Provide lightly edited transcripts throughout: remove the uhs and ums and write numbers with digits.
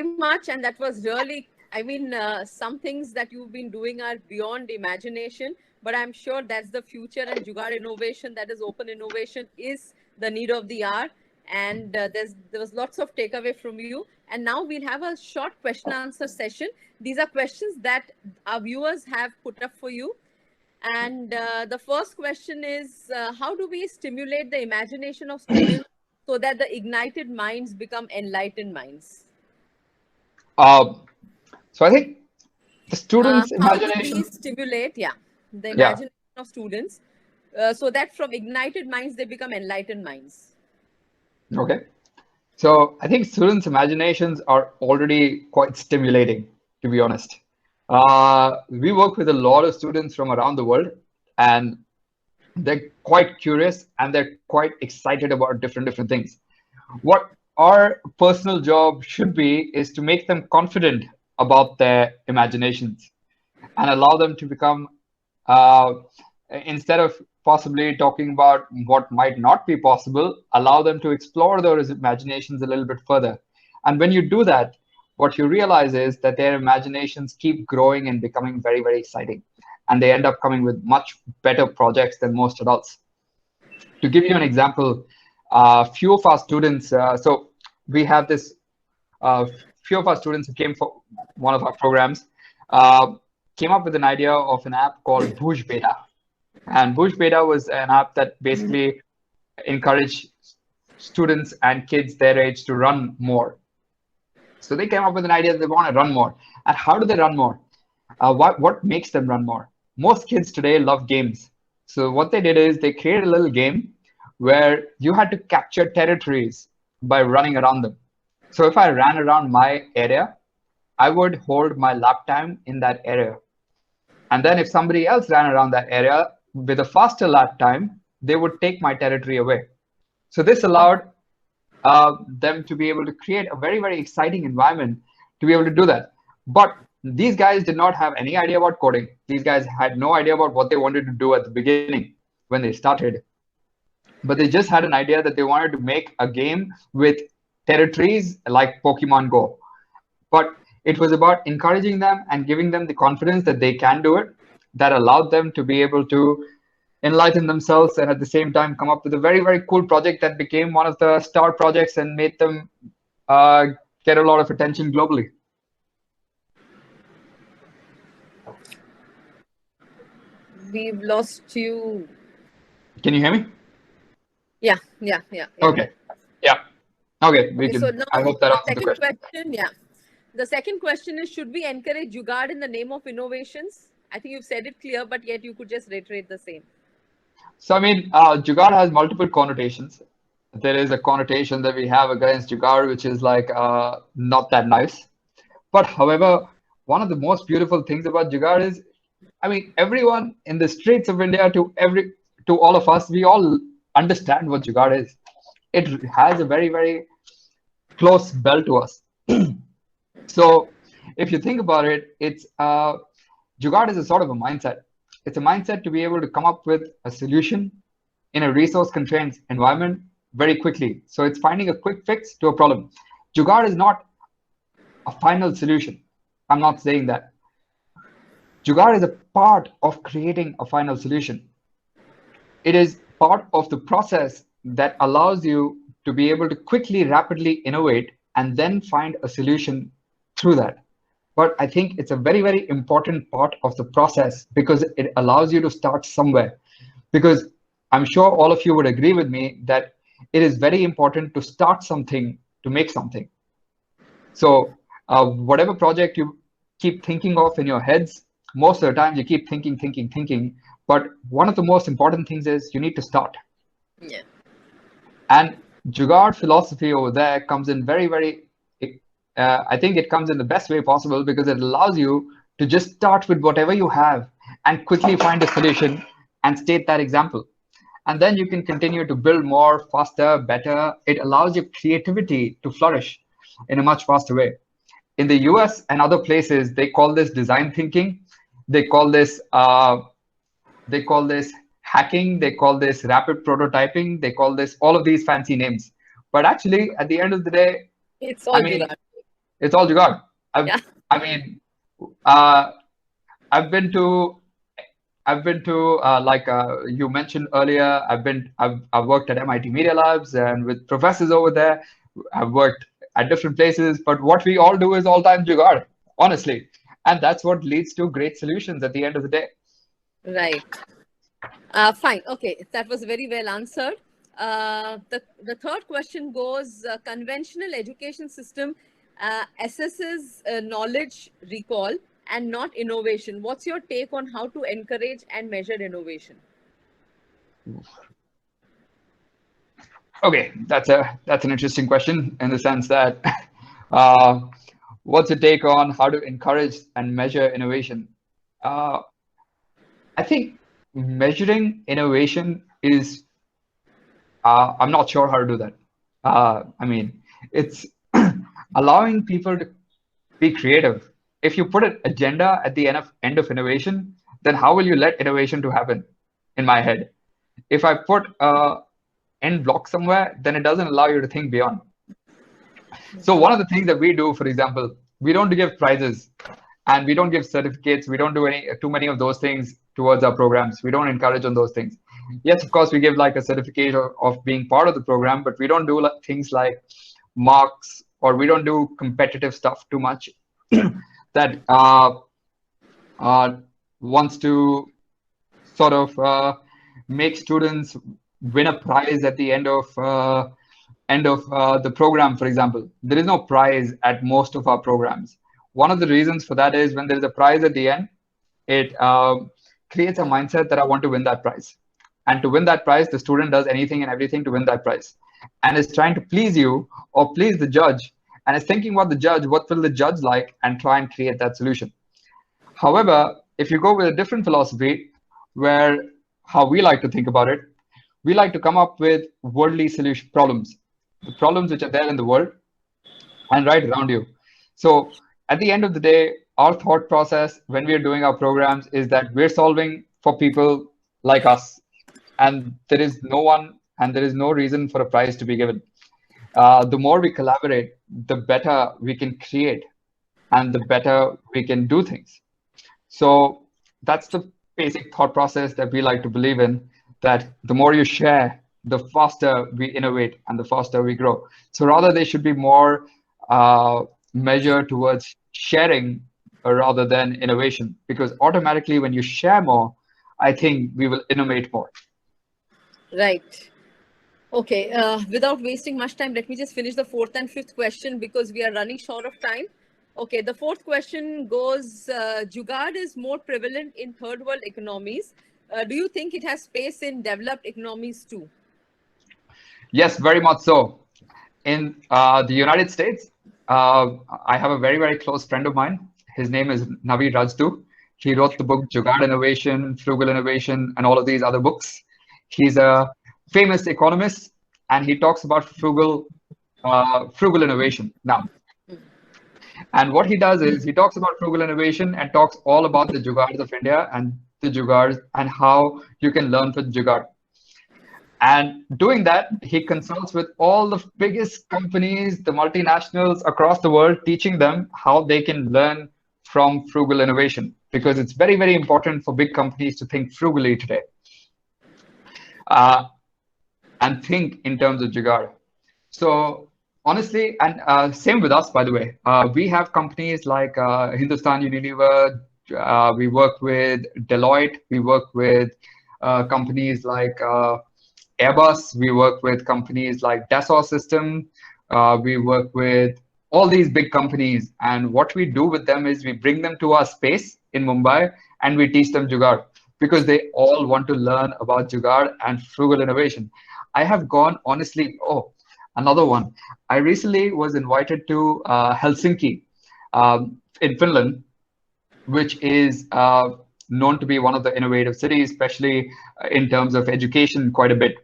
much. And that was really, I mean, some things that you've been doing are beyond imagination, but I'm sure that's the future. And Jugaad innovation, that is open innovation, is the need of the hour. And there was lots of takeaway from you. And now we'll have a short question answer session. These are questions that our viewers have put up for you. And the first question is, how do we stimulate the imagination of students so that the ignited minds become enlightened minds? So I think the students' How do we imagination. stimulate, the Yeah. imagination of students so that from ignited minds, they become enlightened minds? Okay. So I think students' imaginations are already quite stimulating, to be honest. We work with a lot of students from around the world, and they're quite curious and they're quite excited about different things. What our personal job should be is to make them confident about their imaginations and allow them to become, uh, instead of possibly talking about what might not be possible, allow them to explore those imaginations a little bit further. And when you do that, what you realize is that their imaginations keep growing and becoming very exciting. And they end up coming with much better projects than most adults. To give you an example, few of our students, so we have this, uh, few of our students who came for one of our programs, uh, came up with an idea of an app called Bhuj Beta. And Bhuj Beta was an app that basically encouraged students and kids their age to run more. So they came up with an idea that they want to run more. And how do they run more? What makes them run more? Most kids today love games. So what they did is they created a little game where you had to capture territories by running around them. So if I ran around my area, I would hold my lap time in that area. And then if somebody else ran around that area with a faster lap time, they would take my territory away. So this allowed them to be able to create a very exciting environment to be able to do that. But these guys did not have any idea about coding. These guys had no idea about what they wanted to do at the beginning when they started. But they just had an idea that they wanted to make a game with territories like Pokemon Go. But it was about encouraging them and giving them the confidence that they can do it, that allowed them to be able to enlighten themselves and at the same time come up with a very cool project that became one of the star projects and made them uh, get a lot of attention globally. We've lost you. Can you hear me? Yeah. Okay. Yeah. Okay. We Okay, so can. now I hope that the answers the second question. question, the second question is, should we encourage Jugaad in the name of innovations? I think you've said it clear, but yet you could just reiterate the same. So I mean, Jugaad has multiple connotations. There is a connotation that we have against Jugaad, which is like not that nice. But however, one of the most beautiful things about Jugaad is, I mean, everyone in the streets of India to all of us, we all understand what Jugaad is. It has a very close bell to us. So if you think about it, it's Jugaad is a sort of a mindset. It's a mindset to be able to come up with a solution in a resource constrained environment very quickly. So it's finding a quick fix to a problem. Jugaad is not a final solution. I'm not saying that. Jugaad is a part of creating a final solution. It is part of the process that allows you to be able to quickly, rapidly innovate and then find a solution through that. But I think it's a very important part of the process because it allows you to start somewhere. Because I'm sure all of you would agree with me that it is very important to start something to make something. So whatever project you keep thinking of in your heads, most of the time you keep thinking. But one of the most important things is you need to start. Yeah. And Jugaad philosophy over there comes in very, I think it comes in the best way possible because it allows you to just start with whatever you have and quickly find a solution and state that example. And then you can continue to build more, faster, better. It allows your creativity to flourish in a much faster way. In the US and other places, they call this design thinking. They call this hacking. They call this rapid prototyping. They call this all of these fancy names. But actually, at the end of the day, It's I all mean, Jugaad. It's all jugaad. Yeah. I mean, uh, I've been to like you mentioned earlier. I've worked at MIT Media Labs and with professors over there. I've worked at different places, but what we all do is all time jugaad, honestly, and that's what leads to great solutions at the end of the day. Right. Fine. Okay, that was very well answered. The third question goes: conventional education system assesses knowledge recall and not innovation. What's your take on how to encourage and measure innovation? Okay, that's an interesting question in the sense that uh, what's your take on how to encourage and measure innovation? Uh, I think measuring innovation is I'm not sure how to do that. I mean, it's allowing people to be creative. If you put an agenda at the end of innovation, then how will you let innovation to happen? In my head, if I put a end block somewhere, then it doesn't allow you to think beyond. So one of the things that we do, for example, we don't give prizes and we don't give certificates. We don't do any too many of those things towards our programs. We don't encourage on those things. Yes, of course, we give like a certificate of being part of the program, but we don't do things like marks, or we don't do competitive stuff too much that wants to sort of make students win a prize at the end of the program. For example, there is no prize at most of our programs. One of the reasons for that is when there is a prize at the end, it creates a mindset that I want to win that prize. And to win that prize, the student does anything and everything to win that prize, and is trying to please you or please the judge, and is thinking about the judge, what will the judge like, and try and create that solution. However, if you go with a different philosophy, where how we like to think about it, we like to come up with worldly solution problems, the problems which are there in the world and right around you. So at the end of the day, our thought process when we are doing our programs is that we're solving for people like us, and there is no one and there is no reason for a prize to be given. The more we collaborate, the better we can create and the better we can do things. So that's the basic thought process that we like to believe in, that the more you share, the faster we innovate and the faster we grow. So rather, they should be more measured towards sharing rather than innovation, because automatically when you share more, I think we will innovate more. Right. Okay. Without wasting much time, let me just finish the fourth and fifth question because we are running short of time. Okay. The fourth question goes: Jugaad is more prevalent in third world economies. Do you think it has space in developed economies too? Yes, very much so. In the United States, I have a very, very close friend of mine. His name is Navi Rajdu. He wrote the book Jugaad Innovation, Frugal Innovation, and all of these other books. He's a famous economist, and he talks about frugal innovation now. And what he does is he talks about frugal innovation and talks all about the Jugaads of India and the Jugaads and how you can learn from Jugaad. And doing that, he consults with all the biggest companies, the multinationals across the world, teaching them how they can learn from frugal innovation, because it's very, very important for big companies to think frugally today and think in terms of Jugaad. So honestly, and same with us, by the way, we have companies like Hindustan Unilever. We work with Deloitte. We work with companies like Airbus. We work with companies like Dassault System. We work with all these big companies. And what we do with them is we bring them to our space in Mumbai and we teach them Jugaad, because they all want to learn about Jugaad and frugal innovation. I have gone, honestly, another one. I recently was invited to Helsinki in Finland, which is known to be one of the innovative cities, especially in terms of education, quite a bit.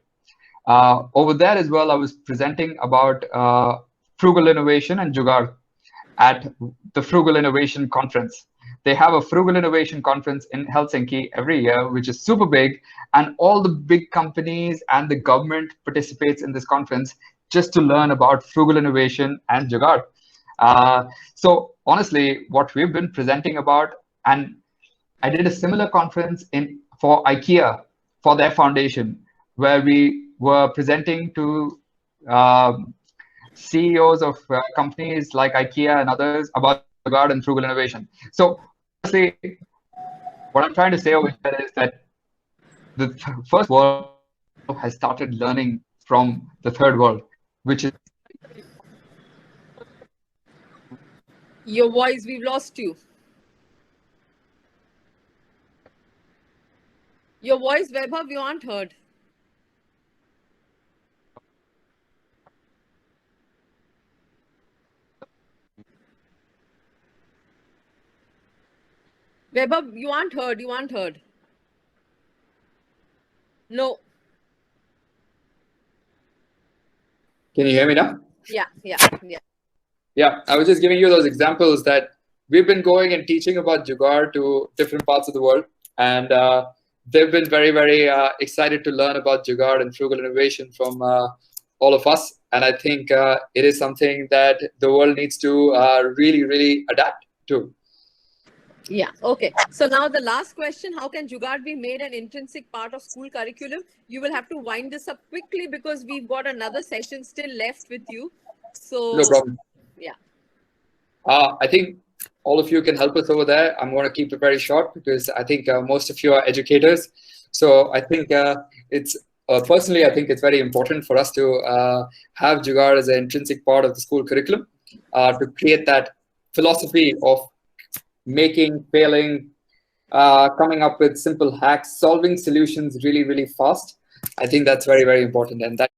Over there as well, I was presenting about frugal innovation and Jugaad at the Frugal Innovation Conference. They have a Frugal Innovation Conference in Helsinki every year, which is super big, and all the big companies and the government participates in this conference just to learn about frugal innovation and Jugaad. So honestly, what we've been presenting about, and I did a similar conference for IKEA for their foundation, where we were presenting to CEOs of companies like IKEA and others about Jugaad and frugal innovation. So honestly, what I'm trying to say over here is that the first world has started learning from the third world, which is Your voice, we've lost you. Your voice, Vaibhav, you aren't heard. Vaibhav, you aren't heard. You aren't heard. No. Can you hear me now? Yeah, yeah, yeah. Yeah, I was just giving you those examples that we've been going and teaching about Jugaad to different parts of the world. And they've been very, very excited to learn about Jugaad and frugal innovation from all of us. And I think it is something that the world needs to really, really adapt to. Yeah. Okay. So now the last question, how can Jugaad be made an intrinsic part of school curriculum? You will have to wind this up quickly because we've got another session still left with you. So no problem. Yeah. I think all of you can help us over there. I'm going to keep it very short because I think most of you are educators. So I think it's personally, I think it's very important for us to have Jugaad as an intrinsic part of the school curriculum to create that philosophy of making, failing, coming up with simple hacks, solving solutions really, really fast. I think that's very, very important. And that